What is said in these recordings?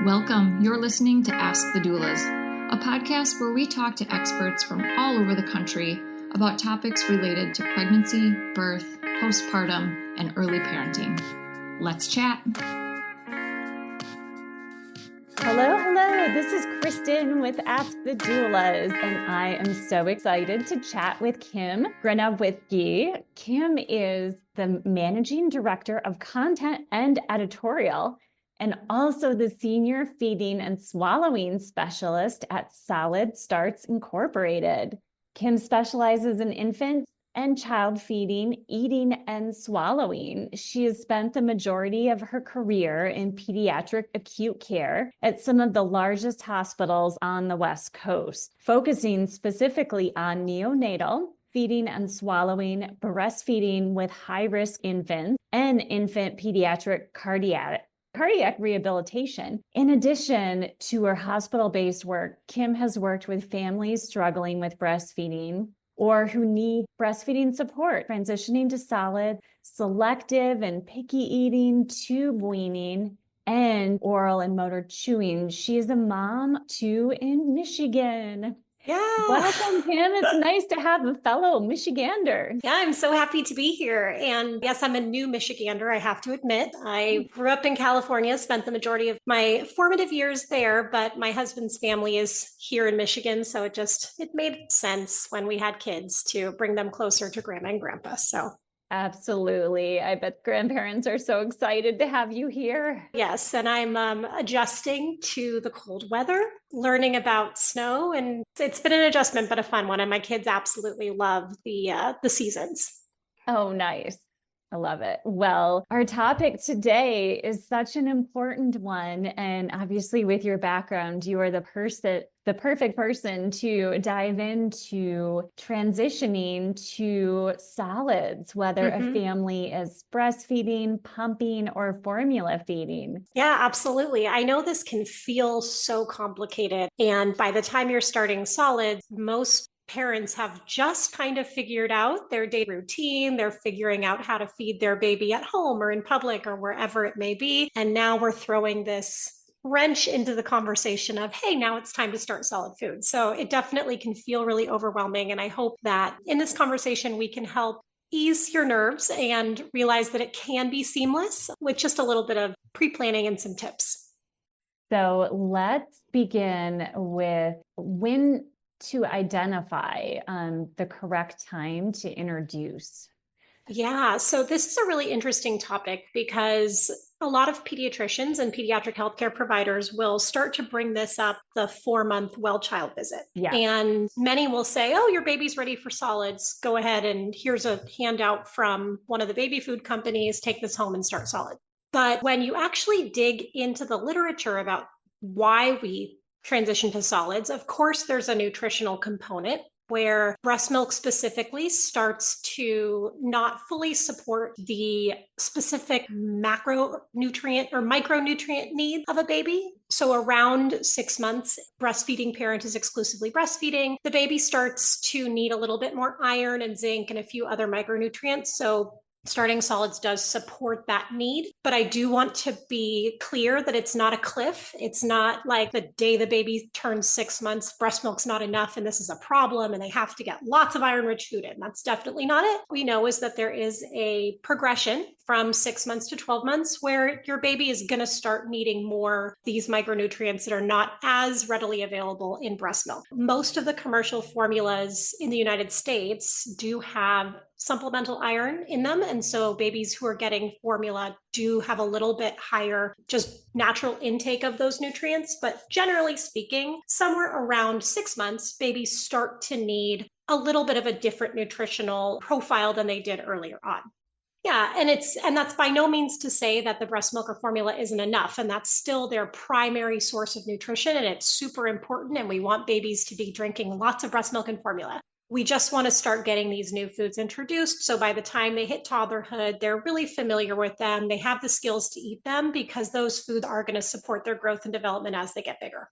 Welcome. You're listening to Ask the Doulas, a podcast where we talk to experts from all over the country about topics related to pregnancy, birth, postpartum, and early parenting. Let's chat. Hello. This is Kristin with Ask the Doulas, and I am so excited to chat with Kim Grenawitzke. Kim is the Managing Director of Content and Editorial, and also the Senior Feeding and Swallowing Specialist at Solid Starts Incorporated. Kim specializes in infant and child feeding, eating, and swallowing. She has spent the majority of her career in pediatric acute care at some of the largest hospitals on the West Coast, focusing specifically on neonatal, feeding and swallowing, breastfeeding with high-risk infants, and infant pediatric cardiac rehabilitation. In addition to her hospital-based work, Kim has worked with families struggling with breastfeeding or who need breastfeeding support, transitioning to solid, selective and picky eating, tube weaning, and oral and motor chewing. She is a mom too in Michigan. Yeah. Welcome, Kim. It's nice to have a fellow Michigander. Yeah, I'm so happy to be here. And yes, I'm a new Michigander, I have to admit. I grew up in California, spent the majority of my formative years there, but my husband's family is here in Michigan. So it made sense when we had kids to bring them closer to grandma and grandpa. So absolutely. I bet grandparents are so excited to have you here. yes, and I'm adjusting to the cold weather, learning about snow, and it's been an adjustment, but a fun one. And my kids absolutely love the seasons. Oh, nice. I love it. Well, our topic today is such an important one. And obviously with your background, you are the perfect person to dive into transitioning to solids, whether a family is breastfeeding, pumping, or formula feeding. Yeah, absolutely. I know this can feel so complicated. And by the time you're starting solids, most parents have just kind of figured out their day routine. They're figuring out how to feed their baby at home or in public or wherever it may be. And now we're throwing this wrench into the conversation of, hey, now it's time to start solid food. So it definitely can feel really overwhelming. And I hope that in this conversation, we can help ease your nerves and realize that it can be seamless with just a little bit of pre-planning and some tips. So let's begin with when to identify the correct time to introduce. Yeah, so this is a really interesting topic because a lot of pediatricians and pediatric healthcare providers will start to bring this up the 4-month well child visit. Yeah. And many will say, oh, your baby's ready for solids. Go ahead and here's a handout from one of the baby food companies. Take this home and start solid. But when you actually dig into the literature about why we transition to solids, of course, there's a nutritional component where breast milk specifically starts to not fully support the specific macronutrient or micronutrient need of a baby. So around 6 months, breastfeeding parent is exclusively breastfeeding. The baby starts to need a little bit more iron and zinc and a few other micronutrients. So starting solids does support that need, but I do want to be clear that it's not a cliff. It's not like the day the baby turns 6 months, breast milk's not enough and this is a problem and they have to get lots of iron-rich food in. That's definitely not it. We know is that there is a progression from 6 months to 12 months where your baby is going to start needing more these micronutrients that are not as readily available in breast milk. Most of the commercial formulas in the United States do have supplemental iron in them. And so babies who are getting formula do have a little bit higher just natural intake of those nutrients. But generally speaking, somewhere around 6 months, babies start to need a little bit of a different nutritional profile than they did earlier on. Yeah, and that's by no means to say that the breast milk or formula isn't enough, and that's still their primary source of nutrition, and it's super important, and we want babies to be drinking lots of breast milk and formula. We just want to start getting these new foods introduced, so by the time they hit toddlerhood, they're really familiar with them, they have the skills to eat them, because those foods are going to support their growth and development as they get bigger.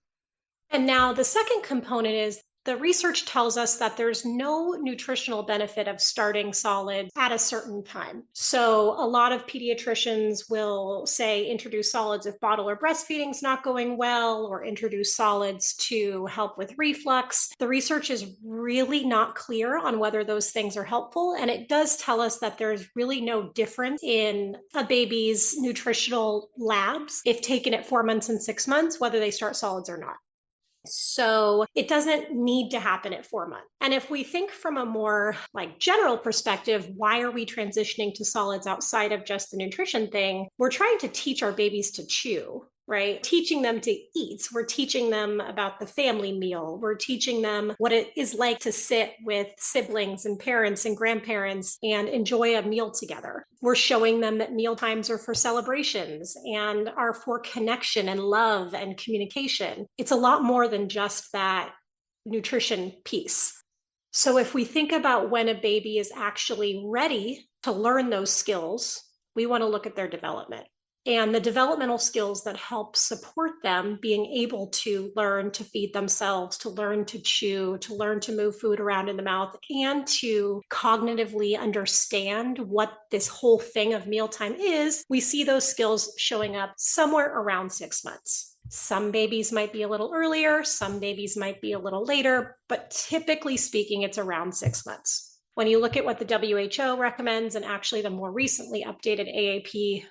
And now the second component is The research tells us that there's no nutritional benefit of starting solids at a certain time. So a lot of pediatricians will say introduce solids if bottle or breastfeeding is not going well, or introduce solids to help with reflux. The research is really not clear on whether those things are helpful. And it does tell us that there's really no difference in a baby's nutritional labs if taken at 4 months and 6 months, whether they start solids or not. So it doesn't need to happen at 4 months. And if we think from a more general perspective, why are we transitioning to solids outside of just the nutrition thing? We're trying to teach our babies to chew, right? Teaching them to eat. We're teaching them about the family meal. We're teaching them what it is like to sit with siblings and parents and grandparents and enjoy a meal together. We're showing them that meal times are for celebrations and are for connection and love and communication. It's a lot more than just that nutrition piece. So if we think about when a baby is actually ready to learn those skills, we want to look at their development. And the developmental skills that help support them being able to learn to feed themselves, to learn to chew, to learn to move food around in the mouth, and to cognitively understand what this whole thing of mealtime is, we see those skills showing up somewhere around 6 months. Some babies might be a little earlier, some babies might be a little later, but typically speaking, it's around 6 months. When you look at what the WHO recommends, and actually the more recently updated AAP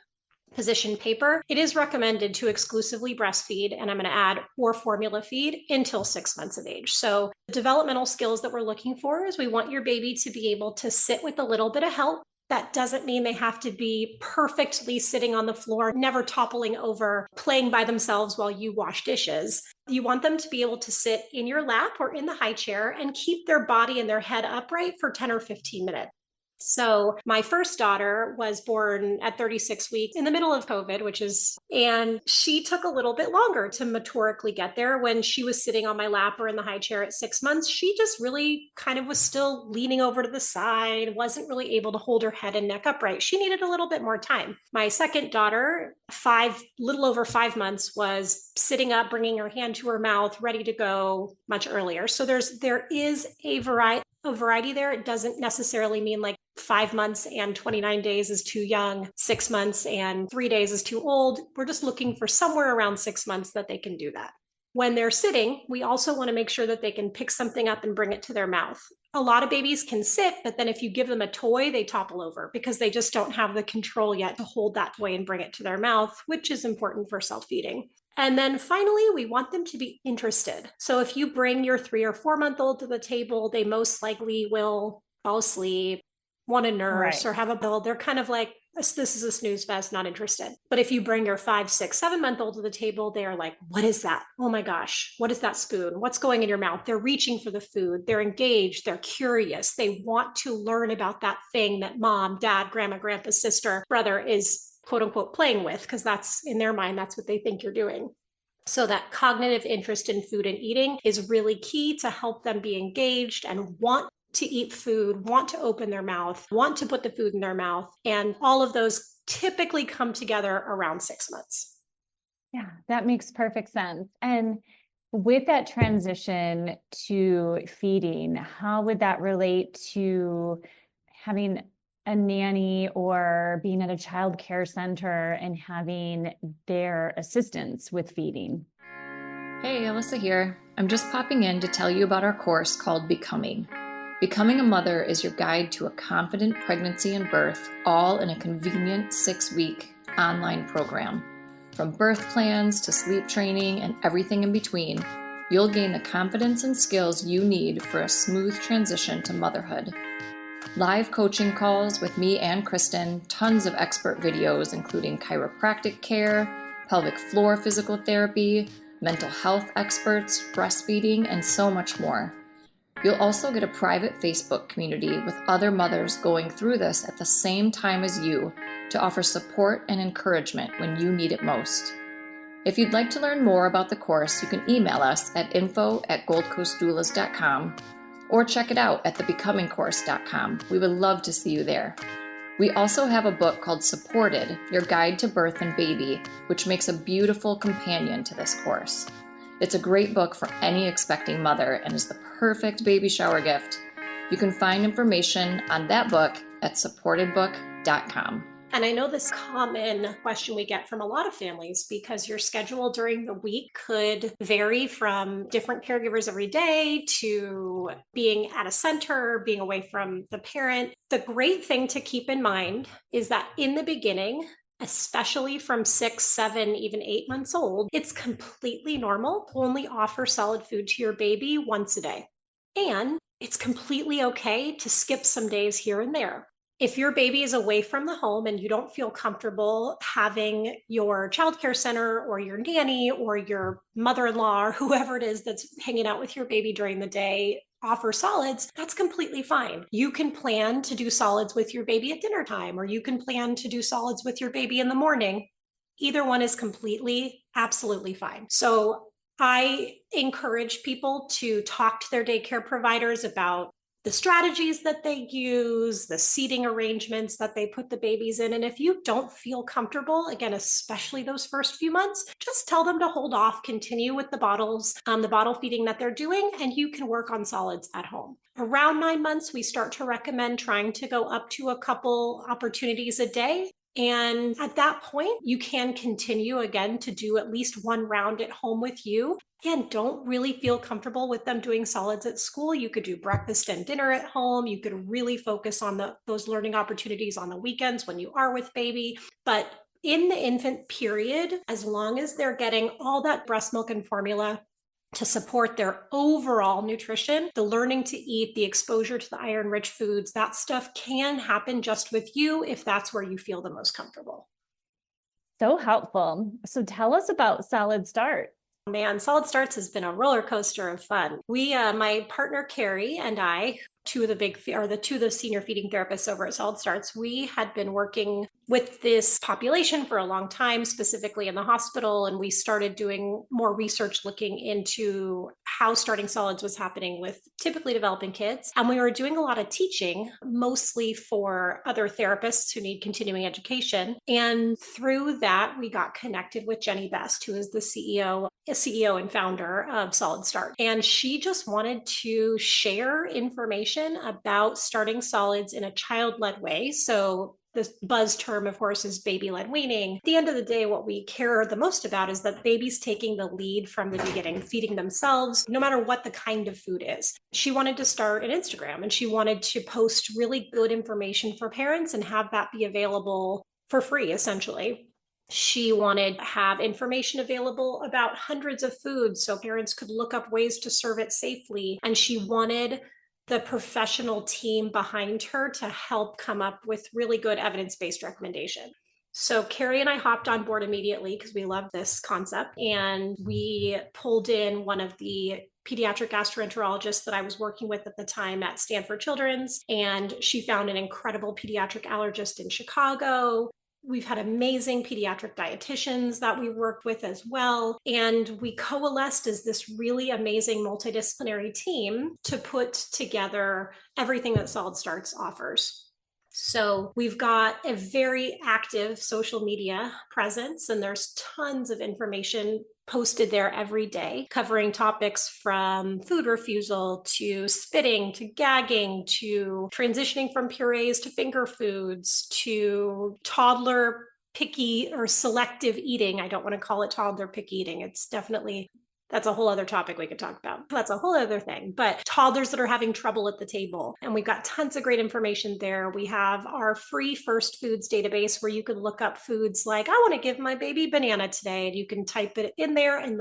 position paper, it is recommended to exclusively breastfeed, and I'm going to add or formula feed until 6 months of age. So the developmental skills that we're looking for is we want your baby to be able to sit with a little bit of help. That doesn't mean they have to be perfectly sitting on the floor, never toppling over, playing by themselves while you wash dishes. You want them to be able to sit in your lap or in the high chair and keep their body and their head upright for 10 or 15 minutes. So my first daughter was born at 36 weeks in the middle of COVID, and she took a little bit longer to motorically get there. When she was sitting on my lap or in the high chair at 6 months, she just really kind of was still leaning over to the side, wasn't really able to hold her head and neck upright. She needed a little bit more time. My second daughter, little over 5 months, was sitting up, bringing her hand to her mouth, ready to go much earlier. So there is a variety there. It doesn't necessarily mean 5 months and 29 days is too young, 6 months and 3 days is too old. We're just looking for somewhere around 6 months that they can do that. When they're sitting, we also want to make sure that they can pick something up and bring it to their mouth. A lot of babies can sit, but then if you give them a toy, they topple over because they just don't have the control yet to hold that toy and bring it to their mouth, which is important for self-feeding. And then finally, we want them to be interested. So if you bring your 3 or 4 month old to the table, they most likely will fall asleep, want to nurse, or have a build. They're kind of like, this is a snooze fest, not interested. But if you bring your 5, 6, 7 month old to the table, they are like, what is that? Oh my gosh, what is that spoon? What's going in your mouth? They're reaching for the food. They're engaged. They're curious. They want to learn about that thing that mom, dad, grandma, grandpa, sister, brother is quote unquote playing with, because that's in their mind, that's what they think you're doing. So that cognitive interest in food and eating is really key to help them be engaged and want to eat food, want to open their mouth, want to put the food in their mouth. And all of those typically come together around 6 months. Yeah, that makes perfect sense. And with that transition to feeding, how would that relate to having a nanny or being at a child care center and having their assistance with feeding? Hey, Alyssa here. I'm just popping in to tell you about our course called Becoming. Becoming a Mother is your guide to a confident pregnancy and birth, all in a convenient 6-week online program. From birth plans to sleep training and everything in between, you'll gain the confidence and skills you need for a smooth transition to motherhood. Live coaching calls with me and Kristin, tons of expert videos including chiropractic care, pelvic floor physical therapy, mental health experts, breastfeeding, and so much more. You'll also get a private Facebook community with other mothers going through this at the same time as you to offer support and encouragement when you need it most. If you'd like to learn more about the course, you can email us at info@goldcoastdoulas.com or check it out at thebecomingcourse.com. We would love to see you there. We also have a book called Supported, Your Guide to Birth and Baby, which makes a beautiful companion to this course. It's a great book for any expecting mother and is the perfect baby shower gift. You can find information on that book at supportedbook.com. And I know this common question we get from a lot of families because your schedule during the week could vary from different caregivers every day to being at a center, being away from the parent. The great thing to keep in mind is that in the beginning, especially from 6, 7, even 8 months old, it's completely normal to only offer solid food to your baby once a day. And it's completely okay to skip some days here and there. If your baby is away from the home and you don't feel comfortable having your childcare center or your nanny or your mother-in-law or whoever it is that's hanging out with your baby during the day offer solids, that's completely fine. You can plan to do solids with your baby at dinner time, or you can plan to do solids with your baby in the morning. Either one is completely, absolutely fine. So I encourage people to talk to their daycare providers about the strategies that they use, the seating arrangements that they put the babies in. And if you don't feel comfortable, again, especially those first few months, just tell them to hold off, continue with the bottles, the bottle feeding that they're doing, and you can work on solids at home. Around 9 months, we start to recommend trying to go up to a couple opportunities a day. And at that point, you can continue again to do at least one round at home with you. Again, don't really feel comfortable with them doing solids at school. You could do breakfast and dinner at home. You could really focus on those learning opportunities on the weekends when you are with baby. But in the infant period, as long as they're getting all that breast milk and formula to support their overall nutrition, the learning to eat, the exposure to the iron-rich foods, that stuff can happen just with you if that's where you feel the most comfortable. So helpful. So tell us about Solid Start. Man, Solid Starts has been a roller coaster of fun. We, my partner Carrie and I, two of the senior feeding therapists over at Solid Starts, we had been working with this population for a long time, specifically in the hospital, and we started doing more research looking into how starting solids was happening with typically developing kids. And we were doing a lot of teaching, mostly for other therapists who need continuing education. And through that, we got connected with Jenny Best, who is the CEO and founder of Solid Start. And she just wanted to share information about starting solids in a child-led way. So the buzz term, of course, is baby-led weaning. At the end of the day, what we care the most about is that babies taking the lead from the beginning, feeding themselves, no matter what the kind of food is. She wanted to start an Instagram, and she wanted to post really good information for parents and have that be available for free, essentially. She wanted to have information available about hundreds of foods so parents could look up ways to serve it safely. And she wanted the professional team behind her to help come up with really good evidence-based recommendation. So Carrie and I hopped on board immediately because we love this concept. And we pulled in one of the pediatric gastroenterologists that I was working with at the time at Stanford Children's. And she found an incredible pediatric allergist in Chicago. We've had amazing pediatric dietitians that we worked with as well. And we coalesced as this really amazing multidisciplinary team to put together everything that Solid Starts offers. So we've got a very active social media presence, and there's tons of information posted there every day, covering topics from food refusal to spitting to gagging to transitioning from purees to finger foods to toddler picky or selective eating. I don't want to call it toddler picky eating. It's definitely, that's a whole other topic we could talk about. That's a whole other thing. But toddlers that are having trouble at the table. And we've got tons of great information there. We have our free First Foods database where you can look up foods like, I want to give my baby banana today. And you can type it in there and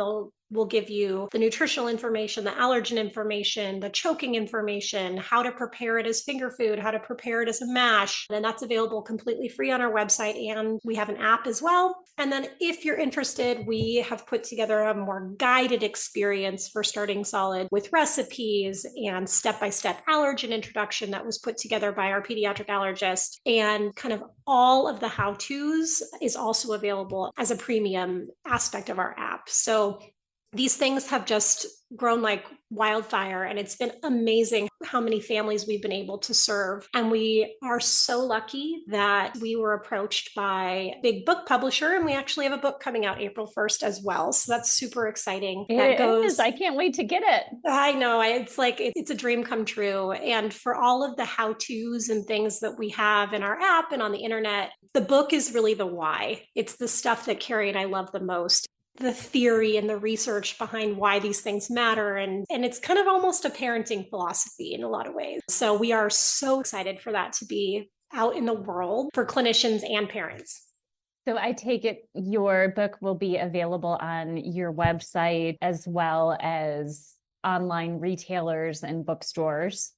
we'll give you the nutritional information, the allergen information, the choking information, how to prepare it as finger food, how to prepare it as a mash. And that's available completely free on our website. And we have an app as well. And then if you're interested, we have put together a more guided experience for starting solid with recipes and step-by-step allergen introduction that was put together by our pediatric allergist. And kind of all of the how-tos is also available as a premium aspect of our app. So These things have just grown like wildfire, and it's been amazing how many families we've been able to serve. And we are so lucky that we were approached by a big book publisher, and we actually have a book coming out April 1st as well. So that's super exciting. It is. I can't wait to get it. I know. It's like, it's a dream come true. And for all of the how-tos and things that we have in our app and on the internet, the book is really the why. It's the stuff that Carrie and I love the most, the theory and the research behind why these things matter. And it's kind of almost a parenting philosophy in a lot of ways. So we are so excited for that to be out in the world for clinicians and parents. So I take it your book will be available on your website as well as online retailers and bookstores.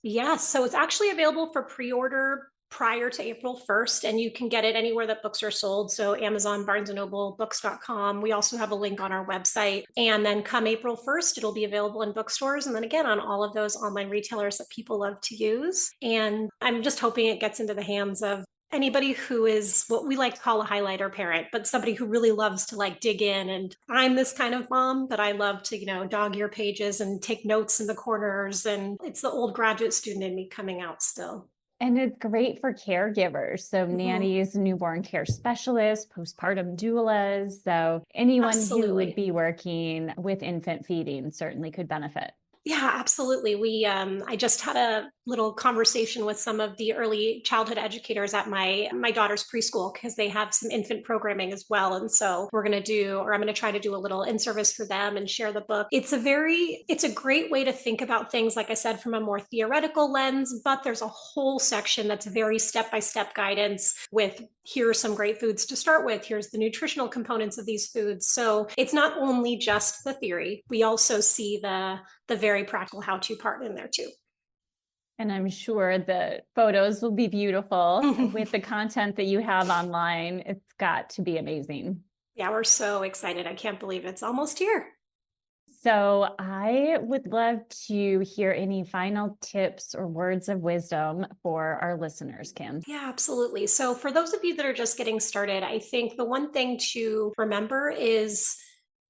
Yes. So it's actually available for pre-order prior to April 1st, and you can get it anywhere that books are sold. So Amazon, Barnes & Noble, books.com. We also have a link on our website. And then come April 1st, it'll be available in bookstores. And then again, on all of those online retailers that people love to use. And I'm just hoping it gets into the hands of anybody who is what we like to call a highlighter parent, but somebody who really loves to like dig in. And I'm this kind of mom, but I love to, dog ear pages and take notes in the corners. And it's the old graduate student in me coming out still. And it's great for caregivers. So nannies, newborn care specialists, postpartum doulas. So anyone Absolutely. who would be working with infant feeding certainly could benefit. Yeah, absolutely. I just had a little conversation with some of the early childhood educators at my daughter's preschool, because they have some infant programming as well. And so I'm going to try to do a little in-service for them and share the book. It's a great way to think about things, like I said, from a more theoretical lens, but there's a whole section that's very step-by-step guidance with, here are some great foods to start with. Here's the nutritional components of these foods. So it's not only just the theory. We also see the very practical how-to part in there too. And I'm sure the photos will be beautiful with the content that you have online. It's got to be amazing. Yeah, we're so excited. I can't believe it's almost here. So I would love to hear any final tips or words of wisdom for our listeners, Kim. Yeah, absolutely. So for those of you that are just getting started, I think the one thing to remember is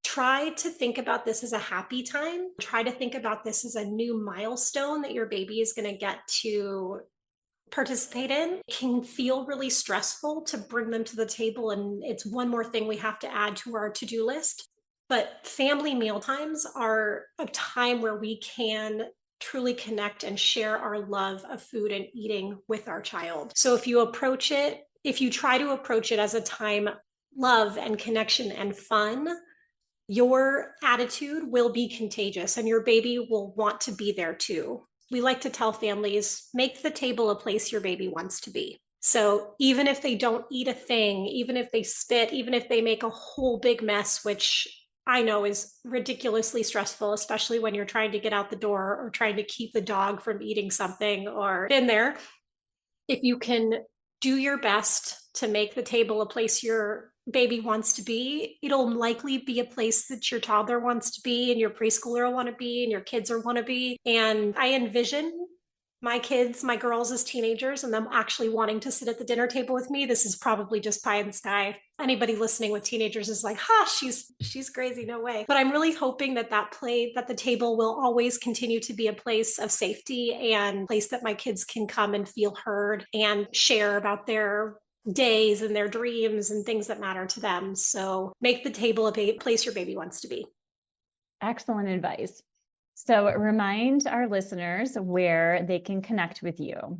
try to think about this as a happy time. Try to think about this as a new milestone that your baby is going to get to participate in. It can feel really stressful to bring them to the table, and it's one more thing we have to add to our to-do list. But family meal times are a time where we can truly connect and share our love of food and eating with our child. So if you try to approach it as a time, love and connection and fun, your attitude will be contagious and your baby will want to be there too. We like to tell families, make the table a place your baby wants to be. So even if they don't eat a thing, even if they spit, even if they make a whole big mess, which I know is ridiculously stressful, especially when you're trying to get out the door or trying to keep the dog from eating something or in there, if you can do your best to make the table a place your baby wants to be, it'll likely be a place that your toddler wants to be and your preschooler will want to be and your kids will want to be. And I envision my kids, my girls as teenagers, and them actually wanting to sit at the dinner table with me. This is probably just pie in the sky. Anybody listening with teenagers is like, she's crazy, no way. But I'm really hoping that the table will always continue to be a place of safety and a place that my kids can come and feel heard and share about their days and their dreams and things that matter to them. So make the table a place your baby wants to be. Excellent advice. So remind our listeners where they can connect with you.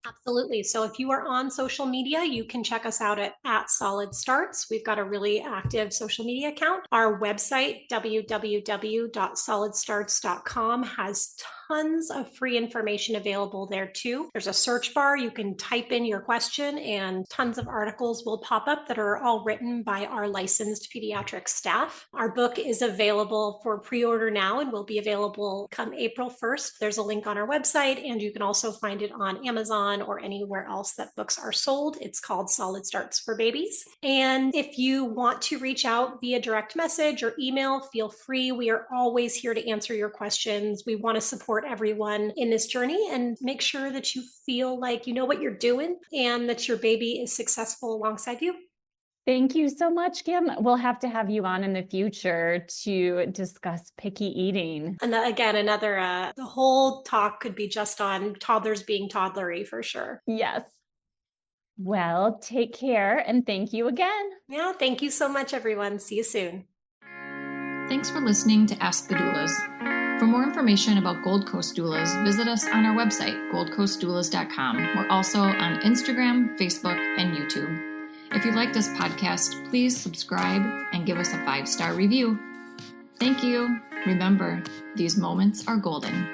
Absolutely. So if you are on social media, you can check us out at Solid Starts. We've got a really active social media account. Our website, www.solidstarts.com, has tons of free information available there too. There's a search bar. You can type in your question and tons of articles will pop up that are all written by our licensed pediatric staff. Our book is available for pre-order now and will be available come April 1st. There's a link on our website, and you can also find it on Amazon or anywhere else that books are sold. It's called Solid Starts for Babies. And if you want to reach out via direct message or email, feel free. We are always here to answer your questions. We want to support everyone in this journey and make sure that you feel like you know what you're doing and that your baby is successful alongside you. Thank you so much, Kim. We'll have to have you on in the future to discuss picky eating. And again, the whole talk could be just on toddlers being toddlery for sure. Yes. Well, take care and thank you again. Yeah, thank you so much, everyone. See you soon. Thanks for listening to Ask the Doulas. For more information about Gold Coast Doulas, visit us on our website, goldcoastdoulas.com. We're also on Instagram, Facebook, and YouTube. If you like this podcast, please subscribe and give us a 5-star review. Thank you. Remember, these moments are golden.